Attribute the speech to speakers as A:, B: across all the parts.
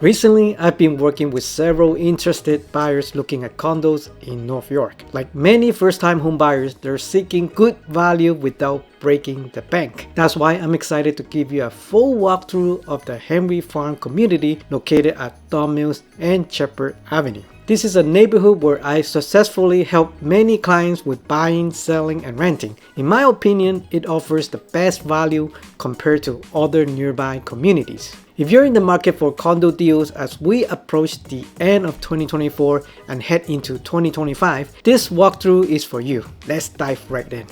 A: Recently, I've been working with several interested buyers looking at condos in North York. Like many first-time home buyers, they're seeking good value without breaking the bank. That's why I'm excited to give you a full walkthrough of the Henry Farm community located at Don Mills and Shepherd Avenue. This is a neighborhood where I successfully helped many clients with buying, selling, and renting. In my opinion, it offers the best value compared to other nearby communities. If you're in the market for condo deals as we approach the end of 2024 and head into 2025, this walkthrough is for you. Let's dive right in.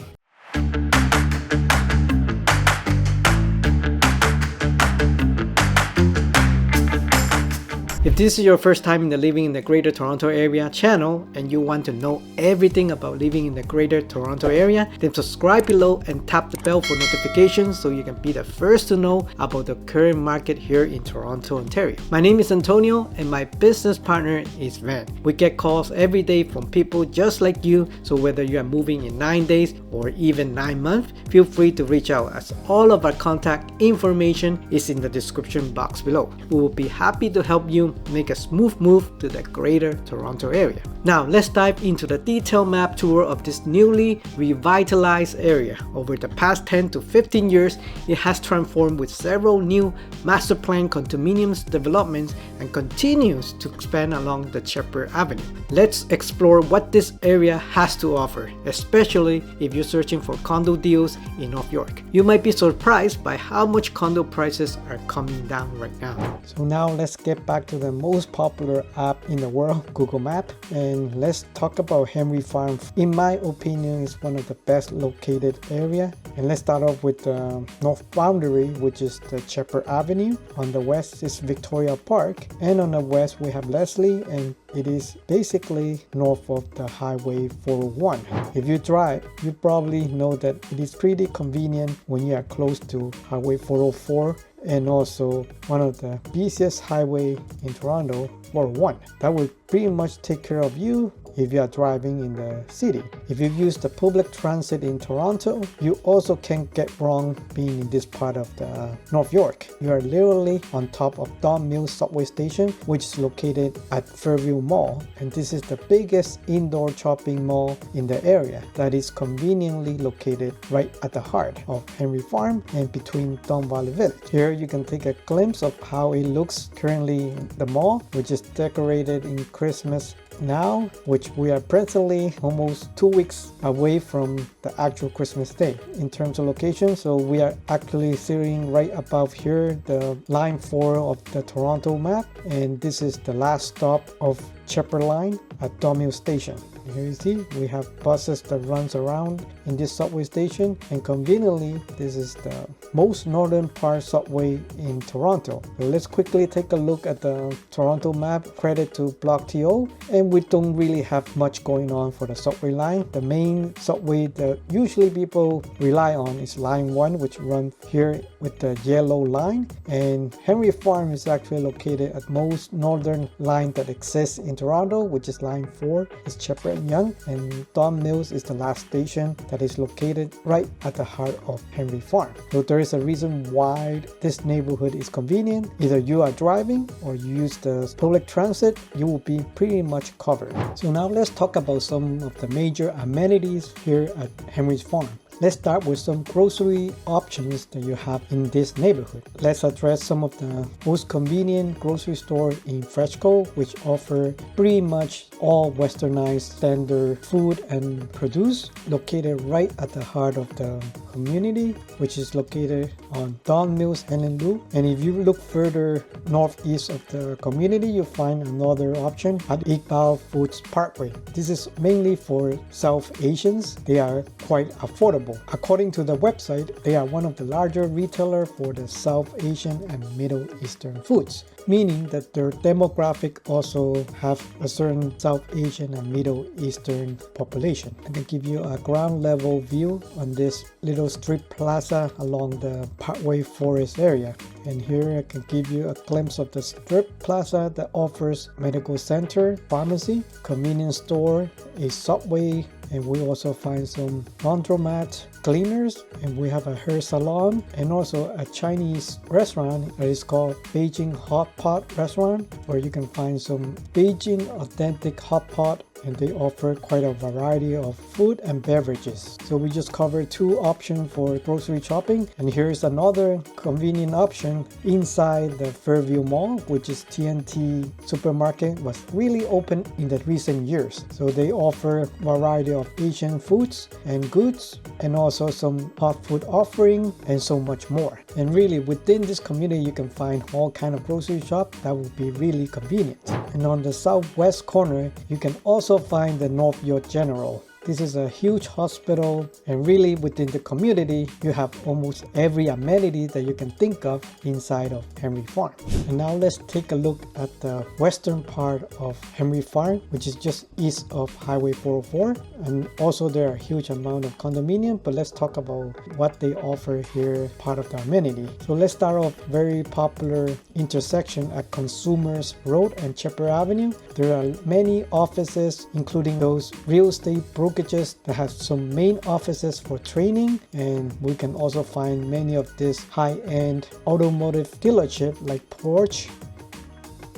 A: If this is your first time in the Living in the Greater Toronto Area channel and you want to know everything about living in the Greater Toronto Area, then subscribe below and tap the bell for notifications so you can be the first to know about the current market here in Toronto, Ontario. My name is Antonio and my business partner is Van. We get calls every day from people just like you, so whether you are moving in 9 days or even 9 months, feel free to reach out as all of our contact information is in the description box below. We will be happy to help you make a smooth move to the Greater Toronto Area. Now let's dive into the detailed map tour of this newly revitalized area. Over the past 10 to 15 years, it has transformed with several new master plan condominiums developments and continues to expand along the Shepherd Avenue. Let's explore what this area has to offer, especially if you're searching for condo deals in North York. You might be surprised by how much condo prices are coming down right now. So now let's get back to the most popular app in the world, Google Maps, and let's talk about Henry Farm. In my opinion, it's one of the best located area. And let's start off with the north boundary, which is the Shepherd Avenue. On the west is Victoria Park, and on the west we have Leslie, and it is basically north of the Highway 401. If you drive, you probably know that it is pretty convenient when you are close to Highway 404 and also one of the busiest highway in Toronto, 401. That will pretty much take care of you if you are driving in the city. If you use the public transit in Toronto, you also can't get wrong being in this part of the North York. You are literally on top of Don Mills subway station, which is located at Fairview Mall, and this is the biggest indoor shopping mall in the area that is conveniently located right at the heart of Henry Farm and between Don Valley Village. Here you can take a glimpse of how it looks currently in the mall, which is decorated in Christmas now, which we are presently almost 2 weeks away from the actual Christmas day in terms of location. So we are actually sitting right above here, the line 4 of the Toronto map, and this is the last stop of Shepherd Line at Don Mills Station. Here you see we have buses that runs around in this subway station, and conveniently this is the most northern part subway in Toronto. So let's quickly take a look at the Toronto map. Credit to Block TO, and we don't really have much going on for the subway line. The main subway that usually people rely on is line 1, which runs here with the yellow line, and Henry Farm is actually located at most northern line that exists in Toronto, which is line 4. It's Shepherd and Yonge, and Don Mills is the last station that is located right at the heart of Henry Farm. So there is a reason why this neighborhood is convenient. Either you are driving or you use the public transit, you will be pretty much covered. So now let's talk about some of the major amenities here at Henry's Farm. Let's start with some grocery options that you have in this neighborhood. Let's address some of the most convenient grocery stores in Fresco, which offer pretty much all westernized standard food and produce, located right at the heart of the community, which is located on Don Mills and Loop. And if you look further northeast of the community, you'll find another option at Iqbal Foods Parkway. This is mainly for South Asians. They are quite affordable. According to the website, they are one of the larger retailers for the South Asian and Middle Eastern foods, meaning that their demographic also have a certain South Asian and Middle Eastern population. I can give you a ground level view on this little strip plaza along the Parkway Forest area. And here I can give you a glimpse of the strip plaza that offers medical center, pharmacy, convenience store, a subway, and we also find some laundromat, cleaners, and we have a hair salon and also a Chinese restaurant that is called Beijing Hot hot pot restaurant where you can find some Beijing authentic hot pot, and they offer quite a variety of food and beverages. So we just covered 2 options for grocery shopping, and here's another convenient option inside the Fairview Mall, which is TNT supermarket, was really open in the recent years. So they offer variety of Asian foods and goods, and also some hot food offering and so much more. And really within this community you can find all kind of grocery shop that will be really convenient. And on the southwest corner you can also find the North York General. This is a huge hospital, and really within the community you have almost every amenity that you can think of inside of Henry Farm. And now let's take a look at the western part of Henry Farm, which is just east of Highway 404. And also there are a huge amount of condominium, but let's talk about what they offer here, part of the amenity. So let's start off very popular intersection at Consumers Road and Chipper Avenue. There are many offices, including those real estate brokerages that have some main offices for training, and we can also find many of this high-end automotive dealership like Porsche.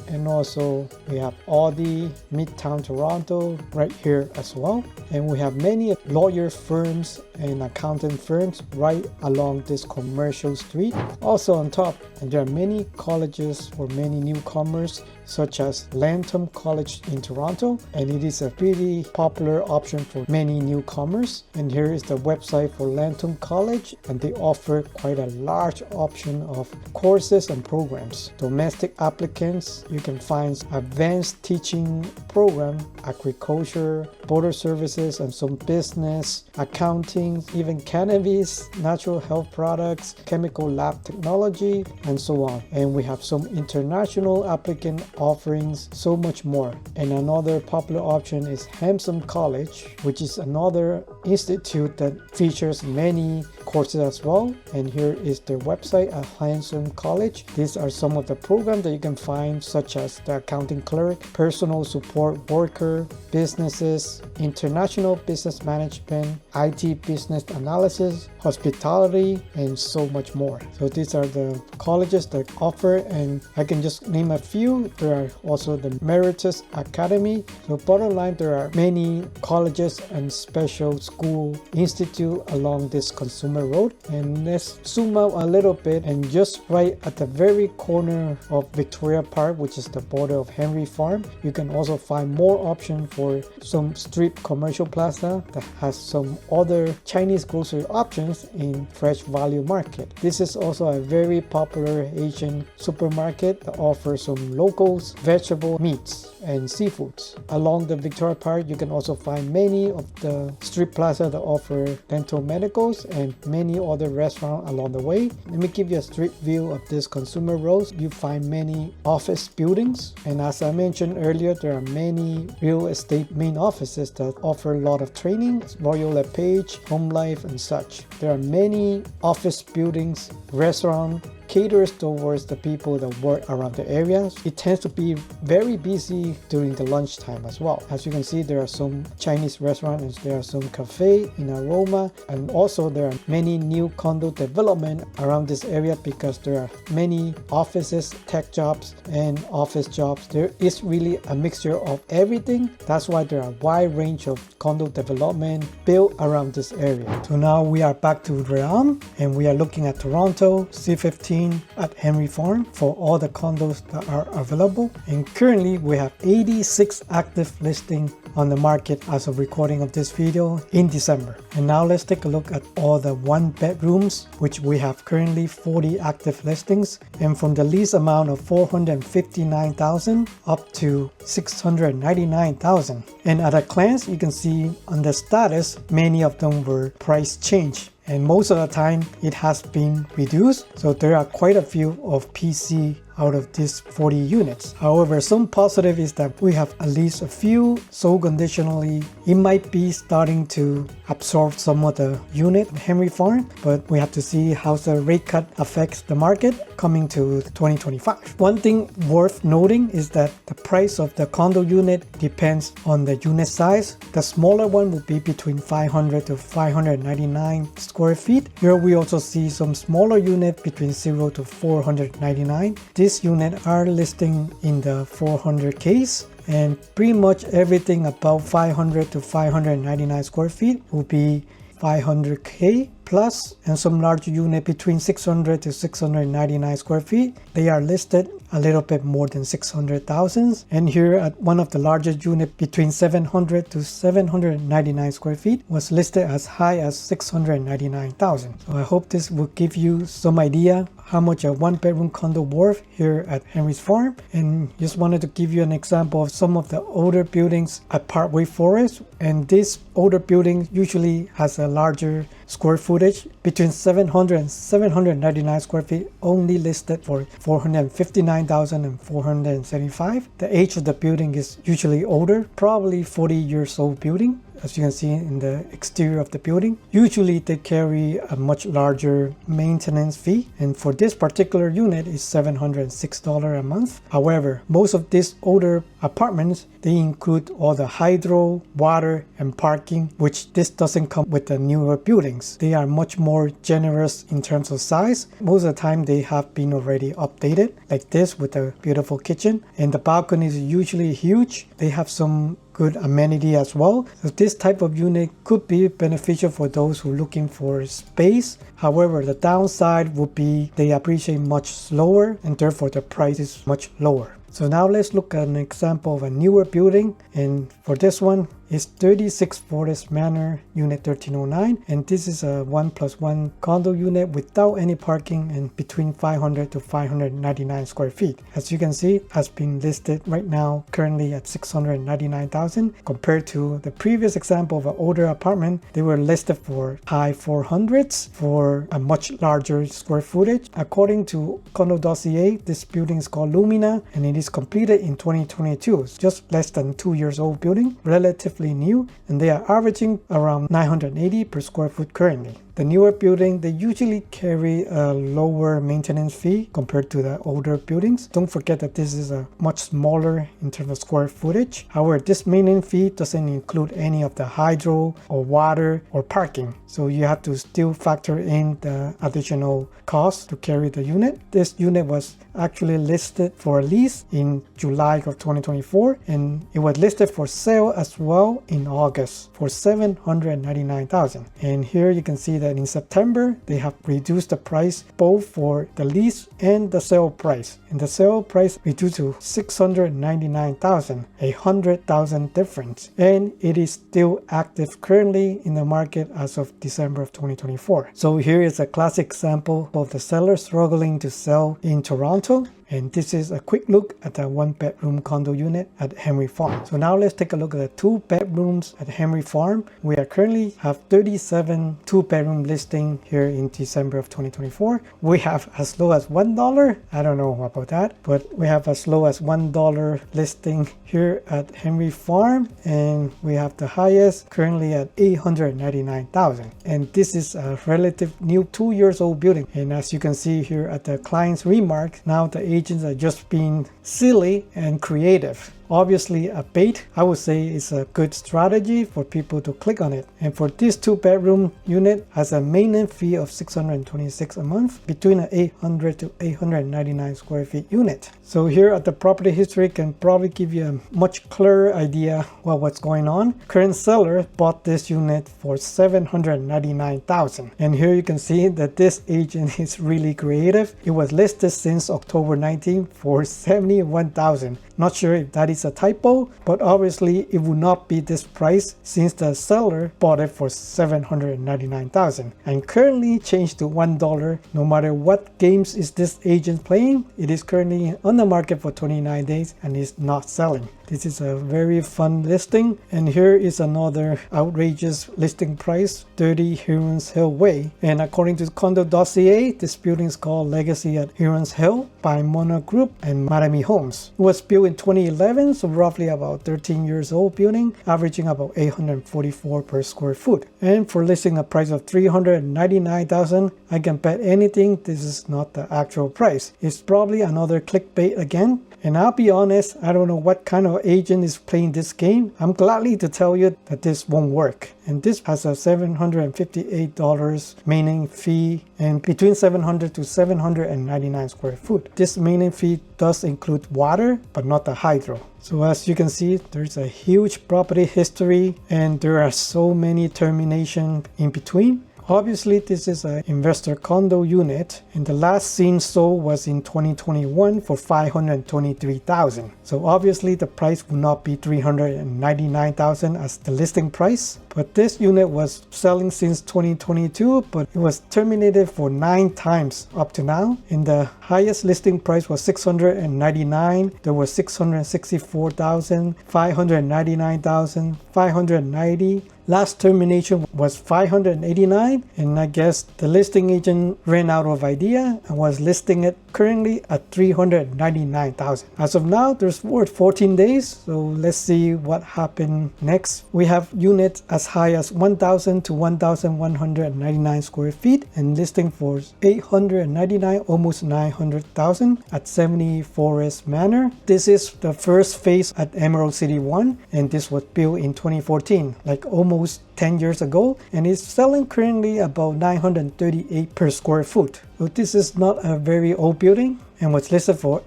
A: And also we have Audi, Midtown Toronto right here as well. And we have many lawyer firms and accountant firms right along this commercial street. Also on top, and there are many colleges for many newcomers, such as Lantham College in Toronto, and it is a pretty popular option for many newcomers. And here is the website for Lantham College, and they offer quite a large option of courses and programs. Domestic applicants, you can find advanced teaching program, agriculture, border services, and some business, accounting, even cannabis, natural health products, chemical lab technology, and so on. And we have some international applicant offerings, so much more. And another popular option is Hampson College, which is another institute that features many courses as well. And here is their website at Hampson College. These are some of the programs that you can find, such as the accounting clerk, personal support worker, businesses, international business management, IT business analysis, hospitality, and so much more. So these are the colleges that offer, and I can just name a few. There are also the Meritus Academy. So bottom line, there are many colleges and special school institute along this Consumer Road. And let's zoom out a little bit, and just right at the very corner of Victoria Park, which is the border of Henry Farm, you can also find more options for some street commercial plaza that has some other Chinese grocery options in Fresh Value Market. This is also a very popular Asian supermarket that offers some locals, vegetable, meats, and seafoods. Along the Victoria Park, you can also find many of the street plaza that offer dental medicals and many other restaurants along the way. Let me give you a street view of this Consumer Road. You find many office buildings, and as I mentioned earlier, there are many real estate main offices that offer a lot of training, Royal LePage, Home Life, and such. There are many office buildings, restaurants, caters towards the people that work around the area. It tends to be very busy during the lunchtime as well. As you can see, there are some Chinese restaurants, and there are some cafe in Aroma, and also there are many new condo development around this area because there are many offices, tech jobs, and office jobs. There is really a mixture of everything. That's why there are a wide range of condo development built around this area. So now we are back to Realm, and we are looking at Toronto, C15 at Henry Farm for all the condos that are available. And currently we have 86 active listings on the market as of recording of this video in December. And now let's take a look at all the 1-bedrooms, which we have currently 40 active listings, and from the lease amount of $459,000 up to $699,000. And at a glance, you can see on the status, many of them were price change, and most of the time it has been reduced. So there are quite a few of PC out of these 40 units. However, some positive is that we have at least a few sold conditionally. It might be starting to absorb some of the unit of Henry Farm, but we have to see how the rate cut affects the market coming to 2025. One thing worth noting is that the price of the condo unit depends on the unit size. The smaller one will be between 500 to 599 square feet. Here we also see some smaller unit between 0 to 499. This this unit are listing in the 400Ks, and pretty much everything about 500 to 599 square feet will be 500K plus, and some large unit between 600 to 699 square feet, they are listed a little bit more than 600,000. And here at one of the largest unit between 700 to 799 square feet was listed as high as 699,000. So I hope this will give you some idea how much a one-bedroom condo worth here at Henry's Farm. And just wanted to give you an example of some of the older buildings at Parkway Forest. And this older building usually has a larger square footage, between 700 and 799 square feet, only listed for 459,000 and 475. The age of the building is usually older, probably 40 years old building. As you can see in the exterior of the building, usually they carry a much larger maintenance fee, and for this particular unit is $706 a month. However, most of these older apartments, they include all the hydro, water, and parking, which this doesn't come with the newer buildings. They are much more generous in terms of size. Most of the time they have been already updated, like this with a beautiful kitchen, and the balcony is usually huge. They have some good amenity as well. So this type of unit could be beneficial for those who are looking for space. However, the downside would be they appreciate much slower, and therefore the price is much lower. So now let's look at an example of a newer building, and for this one is 36 Forest Manor, Unit 1309, and this is a 1+1 condo unit without any parking and between 500 to 599 square feet. As you can see, has been listed right now currently at 699,000. Compared to the previous example of an older apartment, they were listed for high 400s for a much larger square footage. According to Condo.ca, this building is called Lumina, and it is completed in 2022. It's just less than 2 years old building, relatively new, and they are averaging around 980 per square foot currently. The newer building, they usually carry a lower maintenance fee compared to the older buildings. Don't forget that this is a much smaller in terms of square footage. However, this maintenance fee doesn't include any of the hydro or water or parking. So you have to still factor in the additional cost to carry the unit. This unit was actually listed for a lease in July of 2024, and it was listed for sale as well in August for $799,000. And here you can see that in September they have reduced the price both for the lease and the sale price, and the sale price reduced to $699,000, a $100,000 difference, and it is still active currently in the market as of December of 2024. So here is a classic example of the seller struggling to sell in Toronto. And this is a quick look at the one-bedroom condo unit at Henry Farm. So now let's take a look at the 2 bedrooms at Henry Farm. We are currently have 37 2-bedroom listing here in December of 2024. We have as low as $1. I don't know about that, but we have as low as $1 listing here at Henry Farm, and we have the highest currently at $899,000. And this is a relative new 2 years old building. And as you can see here at the client's remark, now the agents are just being silly and creative. Obviously a bait, I would say, is a good strategy for people to click on it. And for this 2-bedroom unit has a maintenance fee of $626 a month between an 800 to 899 square feet unit. So here at the property history can probably give you a much clearer idea of what's going on. Current seller bought this unit for $799,000. And here you can see that this agent is really creative. It was listed since October 19 for $71,000. Not sure if that is a typo, but obviously it would not be this price since the seller bought it for $799,000 and currently changed to $1. No matter what games is this agent playing, it is currently on the market for 29 days and is not selling. This is a very fun listing, and here is another outrageous listing price, 30 Herons Hill Way. And according to Condo.ca, this building is called Legacy at Herons Hill by Mona Group and Miami Homes. It was built in 2011, so roughly about 13 years old building, averaging about $844 per square foot. And for listing a price of $399,000, I can bet anything this is not the actual price. It's probably another clickbait again. And I'll be honest, I don't know what kind of agent is playing this game. I'm gladly to tell you that this won't work. And this has a $758 maintenance fee and between 700 to 799 square foot. This maintenance fee does include water, but not the hydro. So as you can see, there's a huge property history and there are so many terminations in between. Obviously, this is an investor condo unit, and the last seen sold was in 2021 for $523,000. So obviously, the price will not be $399,000 as the listing price. But this unit was selling since 2022, but it was terminated for 9 times up to now. And the highest listing price was $699,000. There was $664,000, $599,000, $590,000. Last termination was $589,000, and I guess the listing agent ran out of idea and was listing it currently at $399,000. As of now, there's 14 days, so let's see what happened next. We have units as high as 1,000 to 1,199 square feet and listing for $899,000, almost $900,000 at 70 Forest Manor. This is the first phase at Emerald City 1, and this was built in 2014, like almost 10 years ago, and it's selling currently about $938 per square foot. So this is not a very old building and was listed for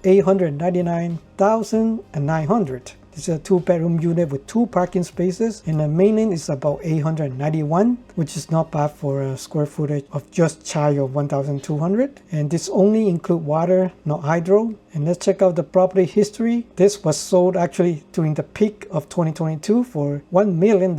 A: $899,900. This is a 2-bedroom unit with 2 parking spaces, and the maintenance is about $891, which is not bad for a square footage of just shy of 1,200. And this only include water, not hydro. And let's check out the property history. This was sold actually during the peak of 2022 for $1 million.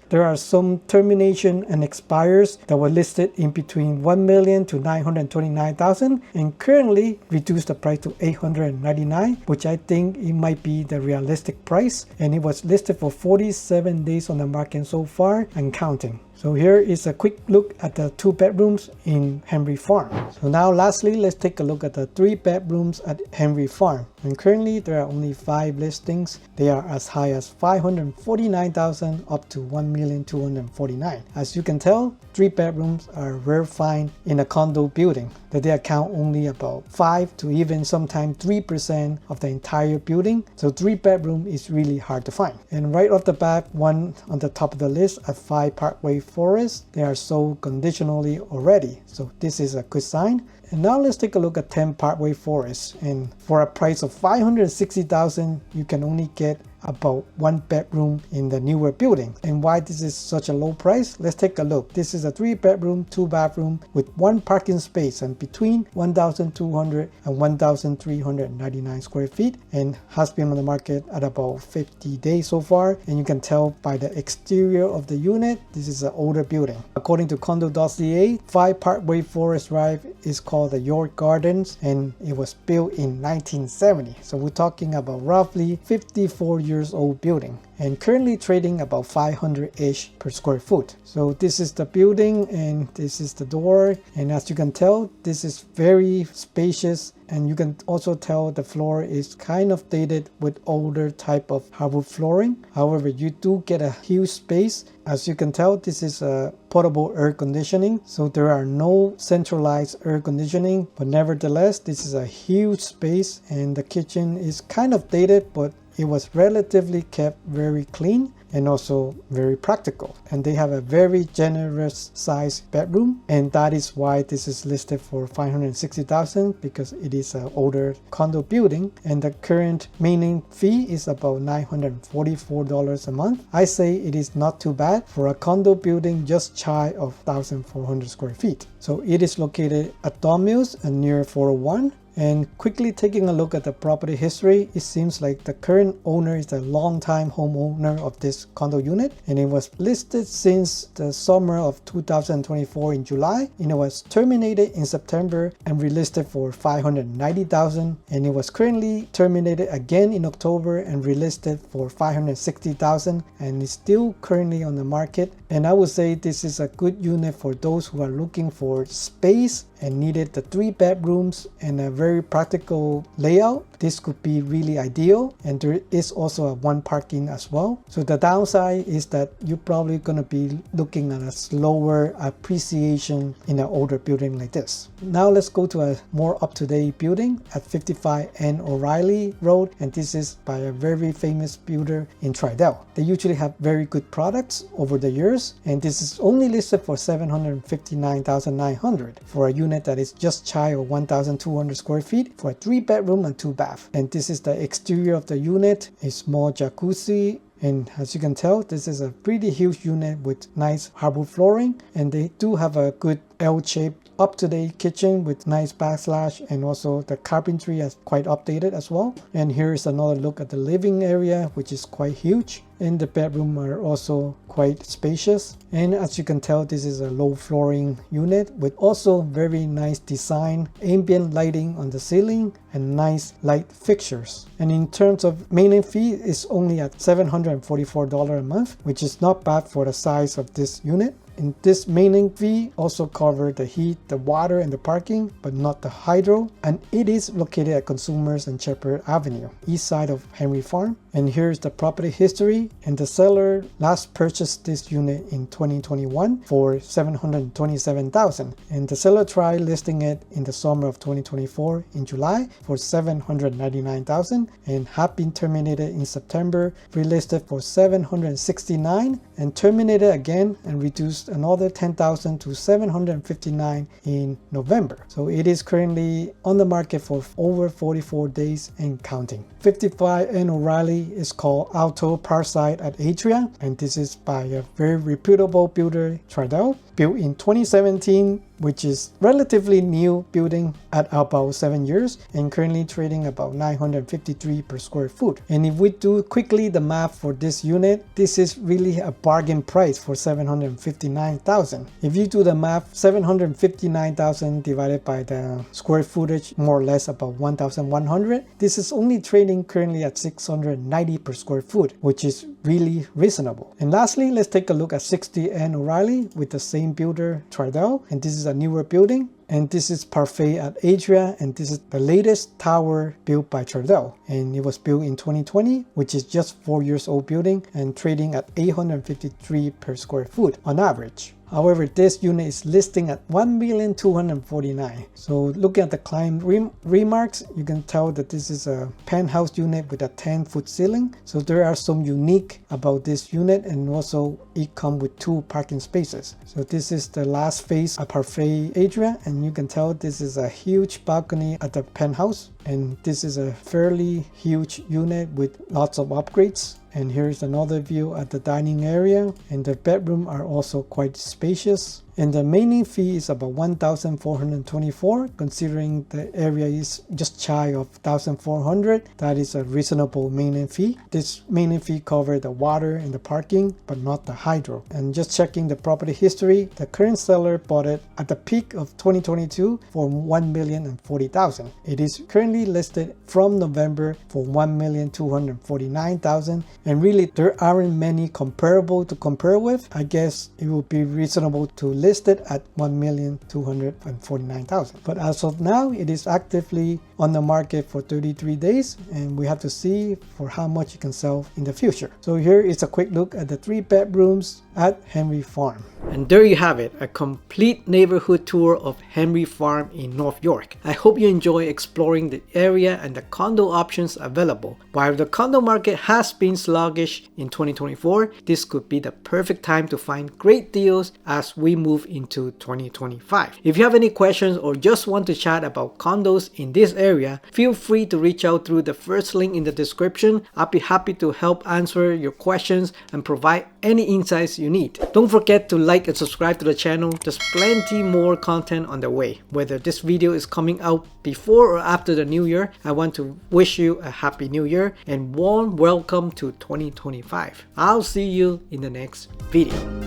A: There are some termination and expires that were listed in between $1 million to $929,000 and currently reduced the price to $899,000, which I think it might be the realistic price. And it was listed for 47 days on the market so far and counting. So here is a quick look at the 2 bedrooms in Henry Farm. So now lastly, let's take a look at the 3 bedrooms at Henry Farm. And currently there are only 5 listings. They are as high as $549,000 up to $1,249,000. As you can tell, 3 bedrooms are rare find in a condo building, that they account only about 5 to even sometimes 3% of the entire building. So 3 bedroom is really hard to find. And right off the bat, one on the top of the list at 5 Parkway Forest, they are sold conditionally already. So this is a good sign. And now let's take a look at 10 Parkway Forest, and for a price of $560,000 you can only get about 1 bedroom in the newer building. And why this is such a low price? Let's take a look. This is a 3 bedroom, 2 bathroom with 1 parking space and between 1,200 and 1,399 square feet, and has been on the market at about 50 days so far. And you can tell by the exterior of the unit, this is an older building. According to condo.ca, 5 Parkway Forest Drive is called the York Gardens, and it was built in 1970. So we're talking about roughly 54 years old building, and currently trading about 500-ish per square foot. So this is the building and this is the door, and as you can tell, this is very spacious, and you can also tell the floor is kind of dated with older type of hardwood flooring. However, you do get a huge space. As you can tell, this is a portable air conditioning, so there are no centralized air conditioning, but nevertheless this is a huge space, and the kitchen is kind of dated, but it was relatively kept very clean and also very practical. And they have a very generous size bedroom, and that is why this is listed for $560,000, because it is an older condo building, and the current maintenance fee is about $944 a month. I say it is not too bad for a condo building just shy of 1,400 square feet. So it is located at Don Mills and near 401. And quickly taking a look at the property history, it seems like the current owner is a long-time homeowner of this condo unit, and it was listed since the summer of 2024 in July, and it was terminated in September and relisted for $590,000, and it was currently terminated again in October and relisted for $560,000, and is still currently on the market. And I would say this is a good unit for those who are looking for space and needed the 3 bedrooms and a very very practical layout, this could be really ideal, and there is also a one parking as well. So the downside is that you're probably going to be looking at a slower appreciation in an older building like this. Now let's go to a more up-to-date building at 55 N O'Reilly Road, and this is by a very famous builder in Tridel. They usually have very good products over the years, and this is only listed for $759,900 for a unit that is just shy of 1,200 square feet for a 3-bedroom and 2-bath. And this is the exterior of the unit, a small jacuzzi, and as you can tell, this is a pretty huge unit with nice hardwood flooring, and they do have a good L-shaped up-to-date kitchen with nice backslash, and also the carpentry is quite updated as well. And here is another look at the living area, which is quite huge, and the bedroom are also quite spacious. And as you can tell, this is a low flooring unit with also very nice design, ambient lighting on the ceiling, and nice light fixtures. And in terms of maintenance fee, it's only at $744 a month, which is not bad for the size of this unit. And this maintenance fee also covers the heat, the water, and the parking, but not the hydro. And it is located at Consumers and Shepherd Avenue, east side of Henry Farm. And here's the property history. And the seller last purchased this unit in 2021 for $727,000. And the seller tried listing it in the summer of 2024 in July for $799,000, and have been terminated in September, relisted for $769,000, and terminated again and reduced another $10,000 to $759,000 in November. So it is currently on the market for over 44 days and counting. 55 N O'Reilly is called Alto Parkside at Adria, and this is by a very reputable builder, Tridel, built in 2017, which is relatively new building at about 7 years, and currently trading about $953 per square foot. And if we do quickly the math for this unit, this is really a bargain price for $759,000. If you do the math, $759,000 divided by the square footage, more or less about 1,100, this is only trading currently at $690 per square foot, which is really reasonable. And lastly, let's take a look at 60 N O'Reilly with the same builder, Tridel, and this is a newer building. And this is Parfait at Adria, and this is the latest tower built by Tridel, and it was built in 2020, which is just 4 years old building, and trading at $853 per square foot on average. However, this unit is listing at $1,249,000. So looking at the client remarks, you can tell that this is a penthouse unit with a 10-foot ceiling. So there are some unique about this unit, and also it comes with 2 parking spaces. So this is the last phase of Parfait Adria, and you can tell this is a huge balcony at the penthouse, and this is a fairly huge unit with lots of upgrades. And here's another view at the dining area, and the bedroom are also quite spacious. And the maintenance fee is about $1,424, considering the area is just shy of $1,400. That is a reasonable maintenance fee. This maintenance fee covers the water and the parking, but not the hydro. And just checking the property history, the current seller bought it at the peak of 2022 for $1,040,000. It is currently listed from November for $1,249,000. And really, there aren't many comparable to compare with. I guess it would be reasonable to listed at $1,249,000. But as of now, it is actively on the market for 33 days, and we have to see for how much it can sell in the future. So here is a quick look at the 3 bedrooms at Henry Farm. And there you have it, a complete neighborhood tour of Henry Farm in North York. I hope you enjoy exploring the area and the condo options available. While the condo market has been sluggish in 2024, this could be the perfect time to find great deals as we move into 2025. If you have any questions or just want to chat about condos in this area, feel free to reach out through the first link in the description. I'll be happy to help answer your questions and provide any insights you need. Don't forget to like and subscribe to the channel. There's plenty more content on the way. Whether this video is coming out before or after the new year, I want to wish you a happy new year and warm welcome to 2025. I'll see you in the next video.